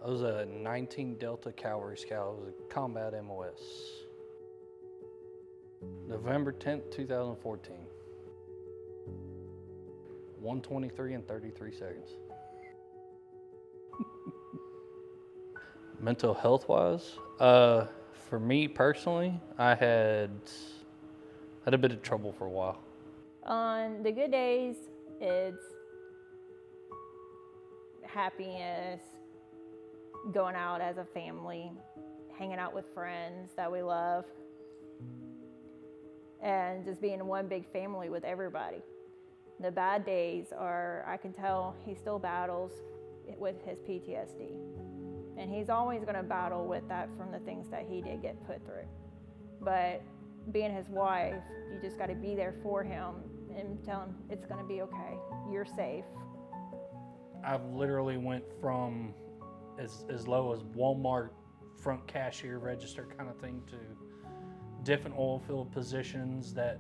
I was a 19 Delta Cavalry Scout. I was a combat MOS. November 10th, 2014. 1:23 and 33 seconds. Mental health wise, for me personally, I had a bit of trouble for a while. On the good days, it's happiness, going out as a family, hanging out with friends that we love, and just being one big family with everybody. The bad days are, I can tell he still battles with his PTSD. And he's always going to battle with that from the things that he did get put through. But being his wife, you just got to be there for him and tell him it's going to be okay. You're safe. I've literally went from as low as Walmart front cashier register kind of thing to different oil field positions that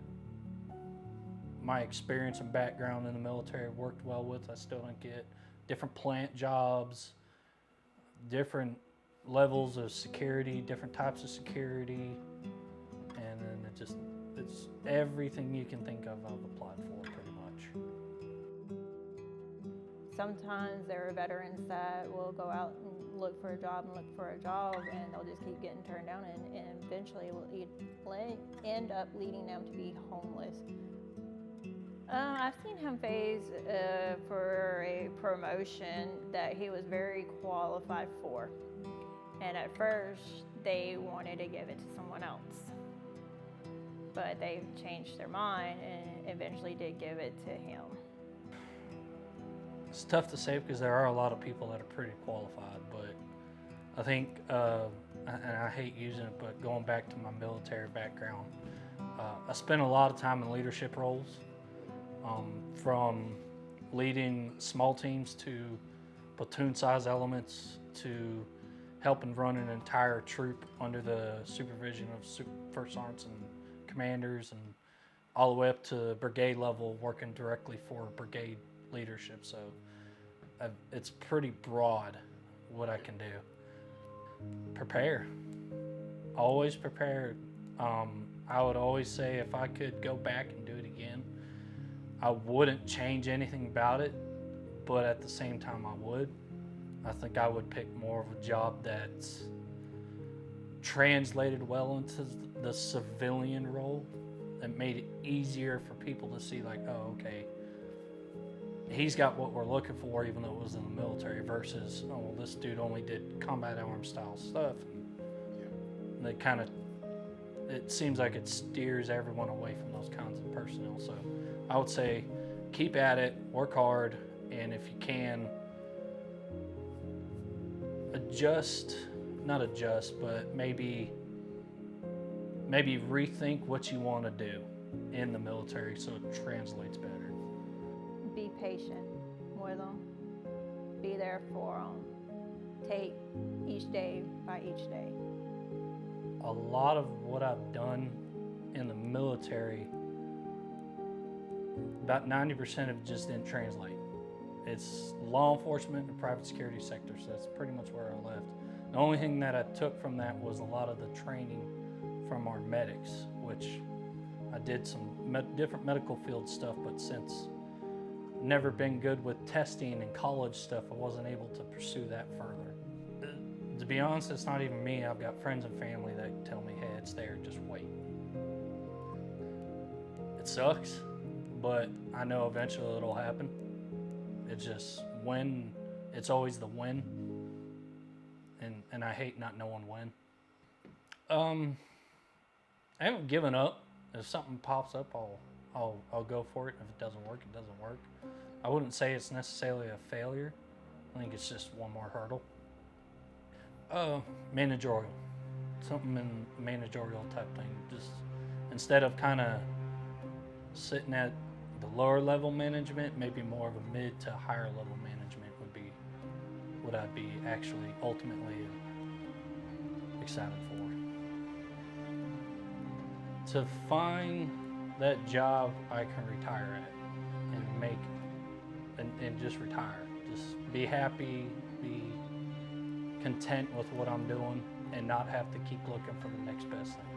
my experience and background in the military worked well with. I still don't get different plant jobs, different levels of security, different types of security, and then it's everything you can think of I've applied for pretty much. Sometimes there are veterans that will go out and look for a job and they'll just keep getting turned down, and eventually will end up leading them to be homeless. I've seen him phase for a promotion that he was very qualified for. And at first, they wanted to give it to someone else. But they changed their mind and eventually did give it to him. It's tough to say because there are a lot of people that are pretty qualified, but I think, and I hate using it, but going back to my military background, I spent a lot of time in leadership roles. From leading small teams to platoon-size elements to helping run an entire troop under the supervision of first sergeants and commanders, and all the way up to brigade level, working directly for brigade leadership. So it's pretty broad what I can do. Prepare. Always prepare. I would always say if I could go back and do it again, I wouldn't change anything about it, but at the same time I would. I think I would pick more of a job that's translated well into the civilian role and made it easier for people to see, like, oh, okay, he's got what we're looking for even though it was in the military, versus, oh, well, this dude only did combat arms style stuff. And they kind of, it seems like it steers everyone away from those kinds of personnel. So I would say keep at it, work hard, and if you can, not adjust, but maybe rethink what you want to do in the military so it translates better. Be patient with them. Be there for them. Take each day by each day. A lot of what I've done in the military, about 90% of it just didn't translate. It's law enforcement and private security sector, so that's pretty much where I left. The only thing that I took from that was a lot of the training from our medics, which I did some different medical field stuff, but since never been good with testing and college stuff, I wasn't able to pursue that further. To be honest, it's not even me. I've got friends and family that tell me, hey, it's there, just wait. It sucks, but I know eventually it'll happen. It's just when, it's always the when, and I hate not knowing when. I haven't given up. If something pops up, I'll go for it. If it doesn't work, it doesn't work. I wouldn't say it's necessarily a failure. I think it's just one more hurdle. Managerial. Something in managerial type thing. Just instead of kind of sitting at the lower level management, maybe more of a mid to higher level management would be what I'd be actually ultimately excited for. To find that job I can retire at and make and just retire. Just be happy, be content with what I'm doing and not have to keep looking for the next best thing.